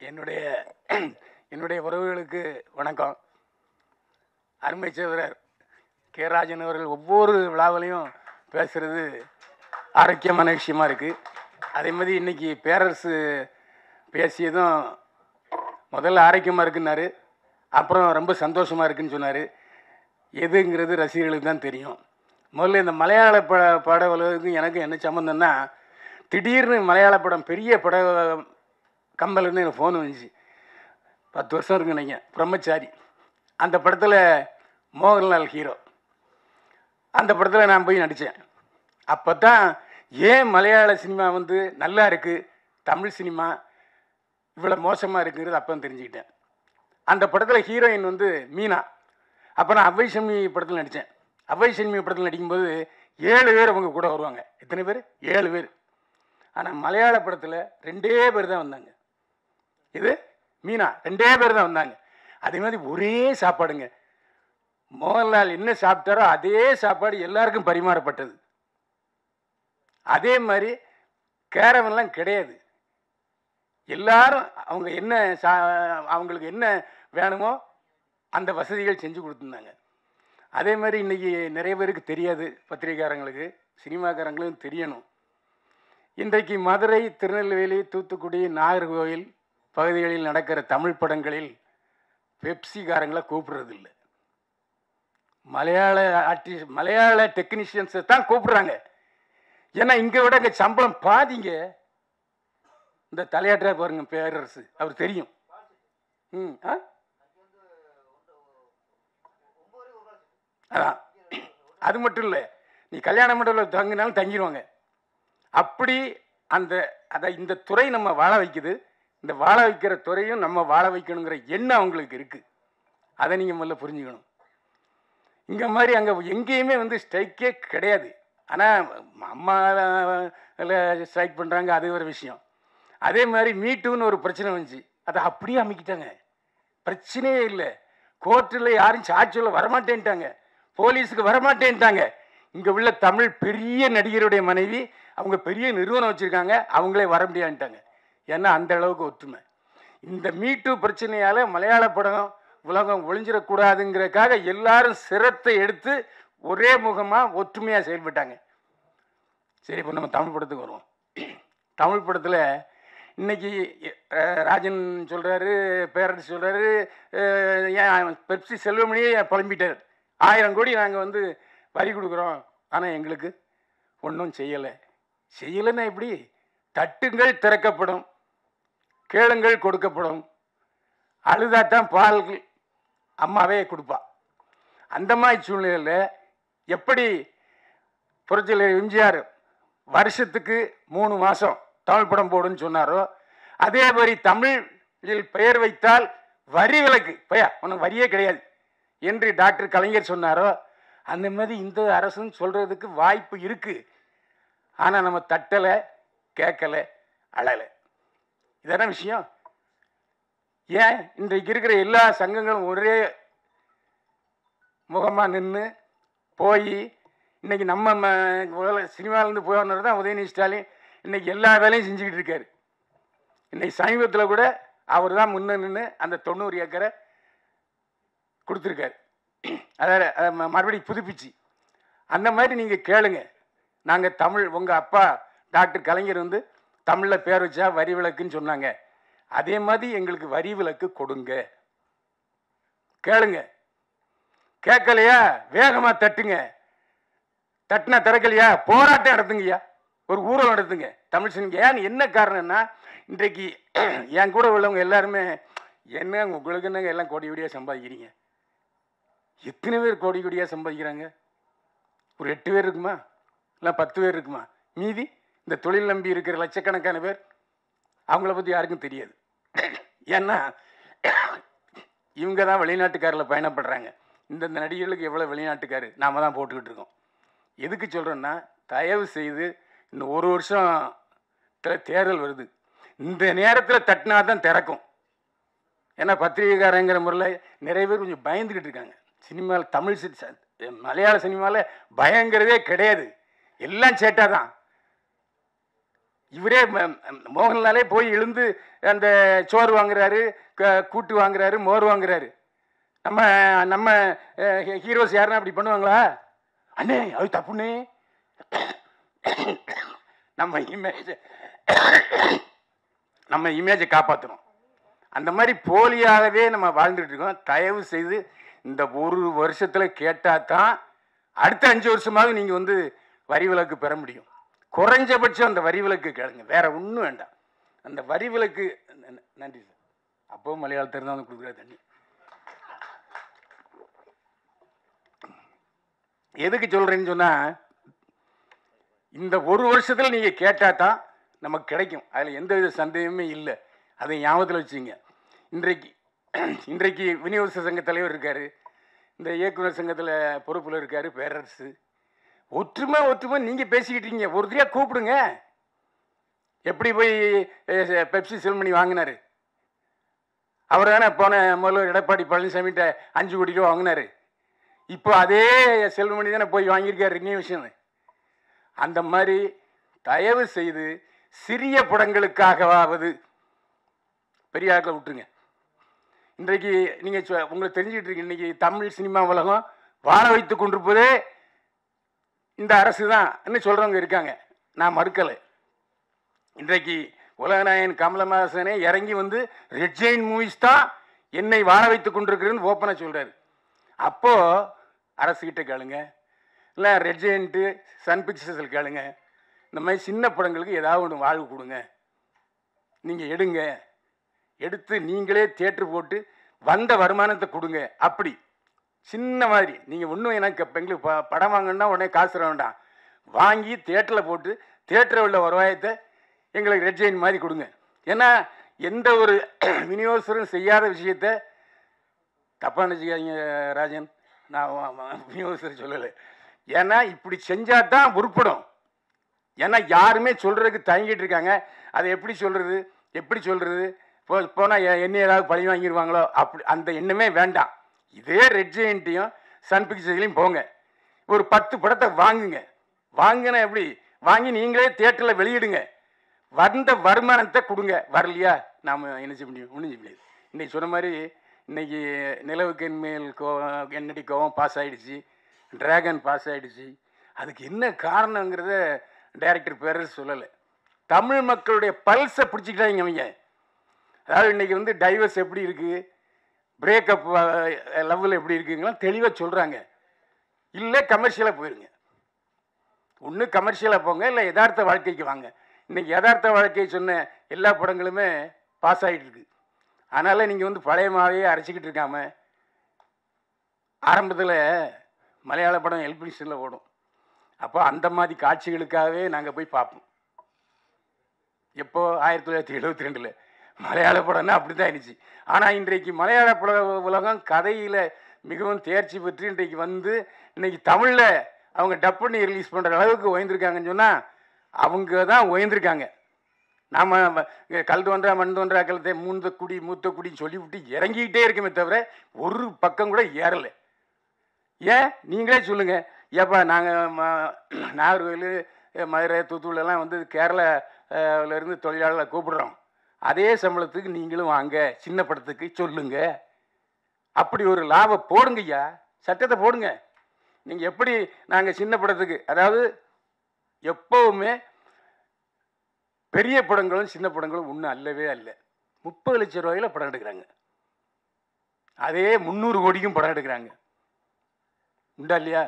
என்னுடைய என்னுடைய உறவுகளுக்கு வணக்கம். அருமை சகோதரர் கே. ராஜன் அவர்கள் ஒவ்வொரு விழாவிலையும் பேசுகிறது ஆரோக்கியமான விஷயமா இருக்குது. அதே மாதிரி இன்றைக்கி பேரரசு பேசியதும் முதல்ல ஆரோக்கியமாக இருக்குன்னாரு, அப்புறம் ரொம்ப சந்தோஷமாக இருக்குன்னு சொன்னார். எதுங்கிறது ரசிகர்களுக்கு தான் தெரியும். முதல்ல இந்த மலையாள பட உலகத்துக்கும் எனக்கு என்ன சம்மந்தம்னா, திடீர்னு மலையாள படம் பெரிய பட கம்பல்னு எனக்கு ஃபோன் வந்துச்சு. 10 வருஷம் இருக்குன்னு நினைக்கிறேன். பிரம்மச்சாரி அந்த படத்தில் மோகன்லால் ஹீரோ. அந்த படத்தில் நான் போய் நடித்தேன். அப்போ தான் ஏன் மலையாள சினிமா வந்து நல்லா இருக்குது, தமிழ் சினிமா இவ்வளோ மோசமாக இருக்குங்கிறது அப்போ தெரிஞ்சுக்கிட்டேன். அந்த படத்தில் ஹீரோயின் வந்து மீனா. அப்போ நான் அவ்வை சண்மி படத்தில் நடித்தேன். அவ்வை சண்மி படத்தில் நடிக்கும்போது 7 பேர் அவங்க கூட வருவாங்க. எத்தனை பேர்? 7 பேர். ஆனால் மலையாள படத்தில் 2 பேர் தான் வந்தாங்க. இது மீனா 2 பேர் தான் வந்தாங்க. அதே மாதிரி ஒரே சாப்பாடுங்க. மோகன்லால் என்ன சாப்பிட்டாரோ அதே சாப்பாடு எல்லாருக்கும் பரிமாறப்பட்டது. அதே மாதிரி கேரவன்லாம் கிடையாது. எல்லாரும் அவங்க என்ன அவங்களுக்கு என்ன வேணுமோ அந்த வசதிகள் செஞ்சு கொடுத்துருந்தாங்க. அதே மாதிரி இன்றைக்கி நிறைய பேருக்கு தெரியாது, பத்திரிகைக்காரங்களுக்கு சினிமாக்காரங்களுக்கும் தெரியணும். இன்றைக்கு மதுரை, திருநெல்வேலி, தூத்துக்குடி, நாகர்கோவில் பகுதிகளில் நடக்கிற தமிழ் படங்களில் பெப்சிக்காரங்களை கூப்பிடுறதில்லை. மலையாள டெக்னீஷியன்ஸை தான் கூப்பிடுறாங்க. ஏன்னா இங்கே விட இங்கே சம்பளம் பாதிங்க. இந்த தலையாற்ற பாருங்க பேரரசு, அவர் தெரியும். அதான். அது மட்டும் இல்லை, நீ கல்யாண மண்டபத்தில் தங்கினாலும் தங்கிடுவாங்க. அப்படி இந்த துறை நம்ம வாழ வைக்குது. இந்த வாழ வைக்கிற துறையும் நம்ம வாழ வைக்கணுங்கிற எண்ணம் அவங்களுக்கு இருக்குது. அதை நீங்கள் முதல்ல புரிஞ்சுக்கணும். இங்கே மாதிரி அங்கே எங்கேயுமே வந்து ஸ்ட்ரைக்கே கிடையாது. ஆனால் அம்மாவில் ஸ்ட்ரைக் பண்ணுறாங்க, அது ஒரு விஷயம். அதே மாதிரி மீட்டுன்னு ஒரு பிரச்சனை வந்துச்சு, அதை அப்படியே அமைக்கிட்டாங்க. பிரச்சனையே இல்லை. கோர்ட்டில் யாரும் சாட்சியில் வரமாட்டேன்ட்டாங்க, போலீஸுக்கு வரமாட்டேன்ட்டாங்க. இங்கே உள்ள தமிழ் பெரிய நடிகருடைய மனைவி, அவங்க பெரிய நிறுவனம் வச்சுருக்காங்க, அவங்களே வர முடியான்ட்டாங்க. ஏன்னா அந்த அளவுக்கு ஒற்றுமை. இந்த மீட்டு பிரச்சனையால் மலையாள படம் உலகம் ஒழிஞ்சிடக்கூடாதுங்கிறதுக்காக எல்லாரும் சிரத்தை எடுத்து ஒரே முகமாக ஒற்றுமையாக செயல்பட்டாங்க. சரி, இப்போ நம்ம தமிழ் படத்துக்கு வருவோம். தமிழ் படத்தில் இன்னைக்கு ராஜன் சொல்கிறாரு, பேரரசு சொல்கிறாரு, ஏன் பெப்சி செல்வமணியே புலம்பிட்டார். 1000 கோடி நாங்கள் வந்து வரி கொடுக்குறோம், ஆனால் எங்களுக்கு ஒன்றும் செய்யலைன்னா எப்படி? தட்டுங்கள் திறக்கப்படும், கேளுங்கள் கொடுக்கப்படும், அழுதாத்தான் பால் அம்மாவே கொடுப்பா. அந்த மாதிரி சூழ்நிலையில் எப்படி புரட்சியாளர் எம்ஜிஆர் வருஷத்துக்கு 3 மாதம் தமிழ் படம் போடுன்னு சொன்னாரோ, அதே மாதிரி தமிழில் பெயர் வைத்தால் வரி விலக்கு, பையா உனக்கு வரியே கிடையாது என்று டாக்டர் கலைஞர் சொன்னாரோ, அந்த மாதிரி இந்த அரசுன்னு சொல்கிறதுக்கு வாய்ப்பு இருக்குது. ஆனால் நம்ம தட்டலை, கேட்கலை, அழலை. இதான விஷயம். ஏன் இன்றைக்கு இருக்கிற எல்லா சங்கங்களும் ஒரே முகமாக நின்று போய் இன்றைக்கி நம்ம சினிமாவிலேருந்து போனவர் தான் உதயநிதி ஸ்டாலின் இன்றைக்கி எல்லா வேலையும் செஞ்சுக்கிட்டு இருக்காரு. இன்றைக்கி சமீபத்தில் கூட அவர் தான் முன்ன நின்று அந்த 90 ஏக்கரை கொடுத்துருக்காரு. அதாவது மறுபடியும் புதுப்பிச்சு. அந்த மாதிரி நீங்கள் கேளுங்க. நாங்கள் தமிழ், உங்கள் அப்பா டாக்டர் கலைஞர் வந்து தமிழில் பேர் வச்சா வரி விலக்குன்னு சொன்னாங்க. அதே மாதிரி எங்களுக்கு வரி விலக்கு கொடுங்க. கேளுங்க. கேட்கலையா வேகமாக தட்டுங்க. தட்டுனா திறக்கலையா போராட்டம் நடத்துங்கய்யா, ஒரு ஊழல் நடத்துங்க தமிழ் சினிமா. ஏன் என்ன காரணம்னா, இன்றைக்கு என் கூட உள்ளவங்க எல்லாருமே என்ன உங்களுக்கு என்னங்க எல்லாம் கோடி கோடியாக சம்பாதிக்கிறீங்க. எத்தனை பேர் கோடி கோடியாக சம்பாதிக்கிறாங்க? ஒரு 8 பேர் இருக்குமா, இல்லை 10 பேர் இருக்குமா? மீதி இந்த தொழில் நம்பி இருக்கிற லட்சக்கணக்கான பேர், அவங்கள பற்றி யாருக்கும் தெரியாது. ஏன்னா இவங்க தான் வெளிநாட்டுக்காரில் பயணப்படுறாங்க. இந்தந்த நடிகர்களுக்கு எவ்வளோ வெளிநாட்டுக்காரு நாம் தான் போட்டுக்கிட்டு இருக்கோம். எதுக்கு சொல்கிறேன்னா, தயவு செய்து இந்த 1 வருஷம் தேர்தல் வருது, இந்த நேரத்தில் தட்டினா தான் திறக்கும். ஏன்னா பத்திரிகைக்காரங்கிற முறையில் நிறைய பேர் கொஞ்சம் பயந்துக்கிட்டு இருக்காங்க. சினிமாவில் தமிழ் மலையாள சினிமாவில் பயங்கிறதே கிடையாது, எல்லாம் சேட்டா தான். இவரே மோகன்லாலே போய் எழுந்து அந்த சோறு வாங்குறாரு, கூட்டு வாங்குறாரு, மோர் வாங்குறாரு. நம்ம நம்ம ஹீரோஸ் யாருன்னா அப்படி பண்ணுவாங்களா? அண்ணே அது தப்புண்ணே. நம்ம இமேஜை காப்பாற்றணும். அந்த மாதிரி போலியாகவே நம்ம வாழ்ந்துட்டு இருக்கோம். தயவு செய்து இந்த ஒரு வருஷத்தில் கேட்டால் தான் அடுத்த 5 வருஷமாவது நீங்கள் வந்து வரி விலக்கு பெற முடியும். குறைஞ்சபட்சம் அந்த வரி விலக்கு கேளுங்க, வேற ஒன்றும் வேண்டாம். அந்த வரி விலக்கு. நன்றி சார். அப்போவும் மலையாளத்தில் தான் வந்து கொடுக்குற தண்ணி. எதுக்கு சொல்கிறேன்னு சொன்னால், இந்த ஒரு வருஷத்தில் நீங்கள் கேட்டால் தான் நமக்கு கிடைக்கும். அதில் எந்தவித சந்தேகமே இல்லை. அதை ஞாபகத்தில் வச்சுங்க. இன்றைக்கு விநியோக சங்க தலைவர் இருக்கார், இந்த இயக்குனர் சங்கத்தில் பொறுப்பில் இருக்கார் பேரரசு. ஒற்றுமை நீங்கள் பேசிக்கிட்டு இருக்கீங்க. ஒருத்தரையாக கூப்பிடுங்க. எப்படி போய் பெப்சி செல்மணி வாங்கினார்? அவர் தானே போன முதல்வர் எடப்பாடி பழனிசாமிகிட்ட 5 கோடி ரூபா வாங்கினார். இப்போ அதே செல்வமணி தானே போய் வாங்கியிருக்காரு ரினியூவேஷன். அந்த மாதிரி தயவு செய்து சிறிய படங்களுக்காகவாவது பெரிய ஆட்களை விட்டுருங்க. இன்றைக்கு நீங்கள் உங்களுக்கு தெரிஞ்சுக்கிட்டு இருக்கீங்க, இன்றைக்கி தமிழ் சினிமா உலகம் வாழ வைத்து கொண்டிருப்பதே இந்த அரசு தான் இன்னும் சொல்கிறவங்க இருக்காங்க. நான் மறுக்கலை. இன்றைக்கு உலகநாயகன் கமலஹாசனே இறங்கி வந்து ரெட் ஜெயின் மூவிஸ் தான் என்னை வாழ வைத்து கொண்டிருக்கிறேன்னு ஓப்பனாக சொல்கிறாரு. அப்போது அரசுக்கிட்ட கேளுங்க, இல்லை ரெட் ஜெயின்ட்டு சன் பிக்சர்ஸில் கேளுங்க. இந்த மாதிரி சின்ன படங்களுக்கு ஏதாவது ஒன்று வாழ்வு கொடுங்க. நீங்கள் எடுத்து நீங்களே தியேட்டர் போட்டு வந்த வருமானத்தை கொடுங்க. அப்படி சின்ன மாதிரி நீங்கள் ஒன்றும் எனக்கு இப்போ எங்களுக்கு படம் வாங்கினா உடனே காசு தர வேண்டாம். வாங்கி தியேட்டரில் போட்டு தியேட்டரில் உள்ள வருவாயத்தை எங்களுக்கு ரெட் ஜெயின் மாதிரி கொடுங்க. ஏன்னா எந்த ஒரு விநியோகஸ்தரும் செய்யாத விஷயத்த தப்பாக நினச்சிக்காதீங்க ராஜன், நான் விநியோகஸ்தர் சொல்லலை. ஏன்னா இப்படி செஞ்சால் தான் உருப்படும். ஏன்னா யாருமே சொல்கிறதுக்கு தயங்கிட்டு இருக்காங்க. அதை எப்படி சொல்கிறது போனால் என்ன ஏதாவது பழி வாங்கிடுவாங்களோ, அப்படி அந்த எண்ணமே வேண்டாம். இதே ரெட் ஜெயின்ட்டையும் சன் பிக்சர்ஸ்லையும் போங்க, ஒரு 10 படத்தை வாங்குனா எப்படி வாங்கி நீங்களே தியேட்டரில் வெளியிடுங்க. வந்த வருமானத்தை கொடுங்க. வரலையா நாம் என்ன செய்ய முடியும்? ஒன்றும் செய்ய முடியாது. இன்றைக்கி சொன்ன மாதிரி இன்றைக்கி நிலவுக்கு என்மேல் என்னடி கோவம் பாஸ் ஆகிடுச்சு, டிராகன் பாஸ் ஆகிடுச்சு. அதுக்கு என்ன காரணங்கிறத டைரக்டர் பேரரசு சொல்லலை. தமிழ் மக்களுடைய பல்ஸை பிடிச்சிக்கிட்டாங்க அவங்க. அதாவது இன்றைக்கி வந்து டைவர்ஸ் எப்படி இருக்குது, பிரேக்கப் லெவலில் எப்படி இருக்குங்களாம் தெளிவாக சொல்கிறாங்க. இல்லை கமர்ஷியலாக போயிருங்க. ஒன்று கமர்ஷியலாக போங்க, இல்லை யதார்த்த வாழ்க்கைக்கு வாங்க. இன்றைக்கி யதார்த்த வாழ்க்கையை சொன்ன எல்லா படங்களுமே பாஸ் ஆகிட்டு இருக்கு. அதனால் நீங்கள் வந்து பழையமாகவே அரைச்சிக்கிட்டு இருக்காம, ஆரம்பத்தில் மலையாள படம் எல்பினிஷனில் ஓடும். அப்போ அந்த மாதிரி காட்சிகளுக்காகவே நாங்கள் போய் பார்ப்போம். எப்போ 1972 மலையாள படம்னா அப்படி தான் இருந்துச்சு. ஆனால் இன்றைக்கு மலையாள பட உலகம் கதையில் மிகவும் தேர்ச்சி பெற்று இன்றைக்கு வந்து இன்றைக்கி தமிழில் அவங்க டப் பண்ணி ரிலீஸ் பண்ணுற அளவுக்கு உயர்ந்திருக்காங்கன்னு சொன்னால் அவங்க தான் உயர்ந்திருக்காங்க. நாம் கல் தோன்றா மண் தோன்றா கலத்தை மூத்த குடின்னு சொல்லிவிட்டு இறங்கிக்கிட்டே இருக்குமே தவிர ஒரு பக்கம் கூட ஏறலை. ஏன் நீங்களே சொல்லுங்கள். ஏப்பா நாங்கள் நாகர்கோவில், மதுரை, தூத்துக்குடியெல்லாம் வந்து கேரளாவிலேருந்து தொழிலாளர்களை கூப்பிடுறோம். அதே சம்பளத்துக்கு நீங்களும் வாங்க, சின்ன படத்துக்கு சொல்லுங்க. அப்படி ஒரு லாபம் போடுங்கய்யா, சட்டத்தை போடுங்க. நீங்கள் எப்படி நாங்கள் சின்ன படத்துக்கு, அதாவது எப்போவுமே பெரிய படங்களும் சின்ன படங்களும் ஒன்றும் அல்லவே அல்ல. 30 லட்சம் ரூபாயில் படம் எடுக்கிறாங்க, அதே 300 கோடிக்கும் படம் எடுக்கிறாங்க. உண்டா இல்லையா?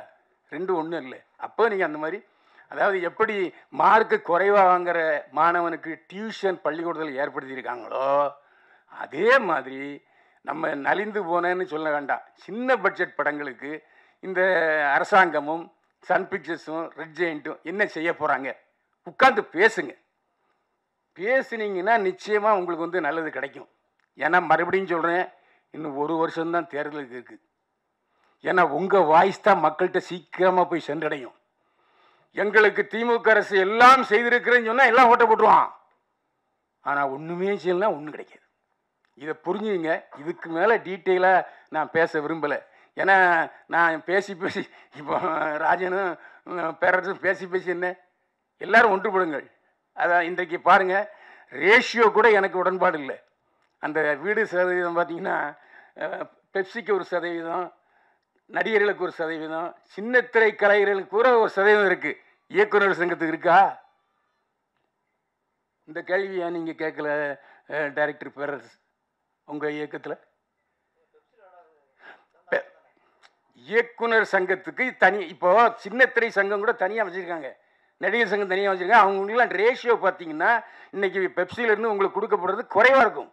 ரெண்டும் ஒன்றும் இல்லை. அப்போ நீங்கள் அந்த மாதிரி, அதாவது எப்படி மார்க்கு குறைவாக வாங்குற மாணவனுக்கு டியூஷன் பள்ளிக்கூடத்தில் ஏற்படுத்தியிருக்காங்களோ அதே மாதிரி நம்ம நலிந்து போனேன்னு சொல்ல வேண்டாம். சின்ன பட்ஜெட் படங்களுக்கு இந்த அரசாங்கமும் சன் பிக்சர்ஸும் ரெட் ஜெயின்ட்டும் என்ன செய்ய போகிறாங்க? உட்காந்து பேசுனீங்கன்னா நிச்சயமாக உங்களுக்கு வந்து நல்லது கிடைக்கும். ஏன்னா மறுபடியும் சொல்கிறேன், இன்னும் 1 வருஷம்தான் தேர்தலுக்கு இருக்குது. ஏன்னா உங்கள் வாய்ஸ் தான் மக்கள்கிட்ட சீக்கிரமாக போய் சென்றடையும். எங்களுக்கு திமுக அரசு எல்லாம் செய்திருக்கிறேன்னு சொன்னால் எல்லாம் ஓட்ட போட்டுருவான். ஆனால் ஒன்றுமே செய்யலாம், ஒன்றும் கிடைக்காது. இதை புரிஞ்சுங்க. இதுக்கு மேலே டீட்டெயிலாக நான் பேச விரும்பலை. ஏன்னா நான் பேசி இப்போ ராஜனும் பேரரசும் பேசி என்ன, எல்லாரும் ஒன்றுபடுங்கள். அதான் இன்றைக்கு பாருங்கள், ரேஷியோ கூட எனக்கு உடன்பாடு இல்லை. அந்த வீடு சதவீதம் பார்த்தீங்கன்னா, பெப்சிக்கு ஒரு சதவீதம், நடிகர்களுக்கு ஒரு சதவீதம், சின்னத்திரை கலைஞர்களுக்கு கூட ஒரு சதவீதம் இருக்குது. இயக்குனர் சங்கத்துக்கு இருக்கா? இந்த கேள்வியை நீங்கள் கேட்கல டைரக்டர் பேரரசு உங்கள் இயக்கத்தில்? இயக்குனர் சங்கத்துக்கு தனி, இப்போ சின்னத்திரை சங்கம் கூட தனியாக வச்சுருக்காங்க, நடிகர் சங்கம் தனியாக வச்சுருக்காங்க. அவங்களுக்குலாம் ரேஷியோ பார்த்தீங்கன்னா இன்றைக்கி பெப்சியிலேருந்து உங்களுக்கு கொடுக்கப்படுறது குறைவாக இருக்கும்.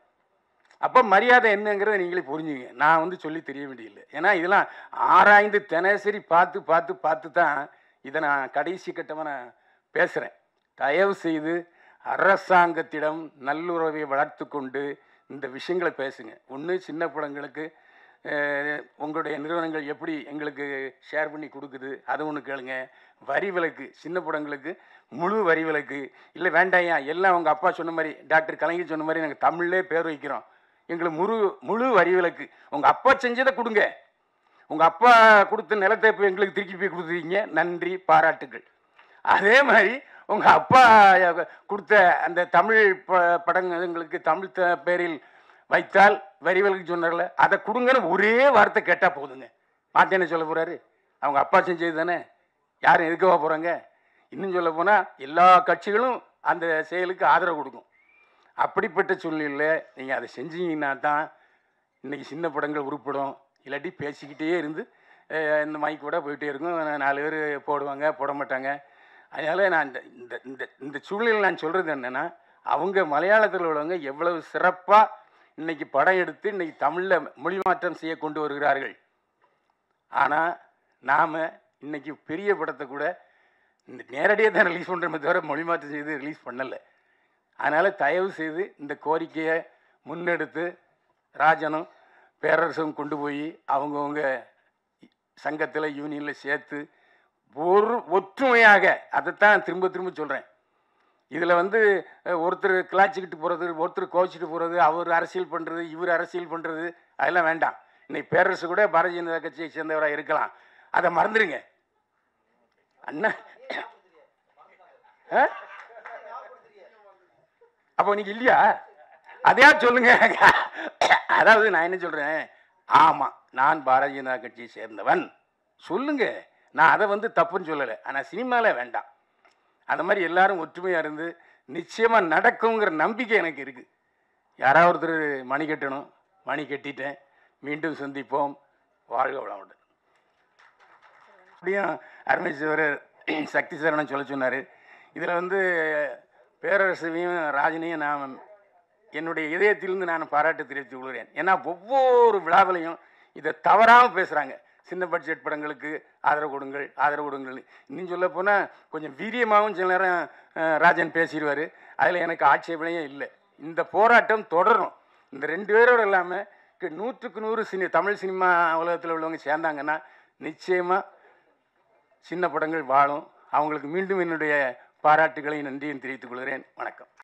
அப்போ மரியாதை என்னங்கிறத நீங்களே புரிஞ்சுங்க. நான் வந்து சொல்லி தெரிய வேண்டியதில்லை. ஏன்னா இதெல்லாம் ஆராய்ந்து தினசரி பார்த்து பார்த்து பார்த்து தான் இதை நான் கடைசி கட்டமாக நான் பேசுகிறேன். தயவு செய்து அரசாங்கத்திடம் நல்லுறவை வளர்த்து கொண்டு இந்த விஷயங்களை பேசுங்க. ஒன்று, சின்ன படங்களுக்கு உங்களுடைய நிறுவனங்கள் எப்படி எங்களுக்கு ஷேர் பண்ணி கொடுக்குது, அது ஒன்று கேளுங்க. வரி விலக்கு, சின்ன படங்களுக்கு முழு வரி விலக்கு இல்லை, வேண்டாயா எல்லாம் உங்கள் அப்பா சொன்ன மாதிரி, டாக்டர் கலைஞர் சொன்ன மாதிரி நாங்கள் தமிழ்லே பேர் வைக்கிறோம், எங்களுக்கு முழு வரி விலக்கு. உங்கள் அப்பா செஞ்சதை கொடுங்க. உங்கள் அப்பா கொடுத்த நிலத்தை இப்போ எங்களுக்கு திருப்பி போய் கொடுத்துருக்கீங்க, நன்றி, பாராட்டுகள். அதே மாதிரி உங்கள் அப்பா கொடுத்த அந்த தமிழ் படங்களுக்கு தமிழ் பேரில் வைத்தால் வரி விலக்கு சொன்னார்ல, அதை கொடுங்கன்னு ஒரே வார்த்தை கேட்டால் போதுங்க. மாட்டேன்னு சொல்ல போகிறாரு? அவங்க அப்பா செஞ்சது தானே, யாரும் எதுக்கவா போகிறாங்க? இன்னும் சொல்ல போனால் எல்லா கட்சிகளும் அந்த செயலுக்கு ஆதரவு கொடுக்கும். அப்படிப்பட்ட சூழ்நிலையில் நீங்கள் அதை செஞ்சீங்கன்னா தான் இன்றைக்கி சின்ன படங்கள் உருப்படும். இல்லாட்டி பேசிக்கிட்டே இருந்து இந்த மைக் கூட போயிட்டே இருக்கும், 4 பேர் போடுவாங்க, போட மாட்டாங்க. அதனால் நான் இந்த இந்த இந்த சூழ்நிலையில் நான் சொல்கிறது என்னென்னா, அவங்க மலையாளத்தில் உள்ளவங்க எவ்வளவு சிறப்பாக இன்றைக்கி படம் எடுத்து இன்றைக்கி தமிழில் மொழி மாற்றம் செய்ய கொண்டு வருகிறார்கள். ஆனால் நாம் இன்றைக்கி பெரிய படத்தை கூட நேரடியாக தான் ரிலீஸ் பண்ணுறோமே தவிர மொழி மாற்றம் செய்து ரிலீஸ் பண்ணலை. அதனால் தயவு செய்து இந்த கோரிக்கையை முன்னெடுத்து ராஜனும் பேரரசும் கொண்டு போய் அவங்கவுங்க சங்கத்தில் யூனியனில் சேர்த்து ஒற்றுமையாக, அதைத்தான் திரும்ப திரும்ப சொல்கிறேன். இதில் வந்து ஒருத்தர் கிளாச்சிக்கிட்டு போகிறது, ஒருத்தர் கோச்சிட்டு போகிறது, அவர் அரசியல் பண்ணுறது, இவர் அரசியல் பண்ணுறது, அதெல்லாம் வேண்டாம். இன்னைக்கு பேரரசு கூட பாரதிய ஜனதா கட்சியை சேர்ந்தவராக இருக்கலாம், அதை மறந்துடுங்க அண்ணா. அப்போ நீங்கள் இல்லையா? அதையா சொல்லுங்க. அதாவது நான் என்ன சொல்கிறேன், ஆமாம் நான் பாரதிய ஜனதா கட்சியை சேர்ந்தவன் சொல்லுங்க. நான் அதை வந்து தப்புன்னு சொல்லலை. ஆனால் சினிமாவில் வேண்டாம். அந்த மாதிரி எல்லாரும் ஒற்றுமையாக இருந்து நிச்சயமாக நடக்குங்கிற நம்பிக்கை எனக்கு இருக்குது. யாராவது ஒருத்தர் மணி கட்டணும், மணி கட்டிட்டேன். மீண்டும் சந்திப்போம். வாழ்க வளமுடன். அப்படியும் அருமை சகோதரர் சக்தி சரணன் சொல்ல சொன்னார். இதில் வந்து பேரரசையும் ராஜனையும் நான் என்னுடைய இதயத்திலிருந்து நான் பாராட்டு தெரிவித்துக் கொள்கிறேன். ஏன்னா ஒவ்வொரு விழாவிலையும் இதை தவறாமல் பேசுகிறாங்க. சின்ன பட்ஜெட் படங்களுக்கு ஆதரவு கொடுங்கள், ஆதரவு கொடுங்கள். இன்னும் சொல்ல போனால் கொஞ்சம் வீரியமாகவும் சில நேரம் ராஜன் பேசிடுவார். அதில் எனக்கு ஆட்சேபனையே இல்லை. இந்த போராட்டம் தொடரும். இந்த 2 பேரோடு இல்லாமல் 100க்கு 100 தமிழ் சினிமா உலகத்தில் உள்ளவங்க சேர்ந்தாங்கன்னா நிச்சயமாக சின்ன படங்கள் வாழும். அவங்களுக்கு மீண்டும் என்னுடைய பாராட்டுகளையும் நன்றியும் தெரிவித்துக் கொள்கிறேன். வணக்கம்.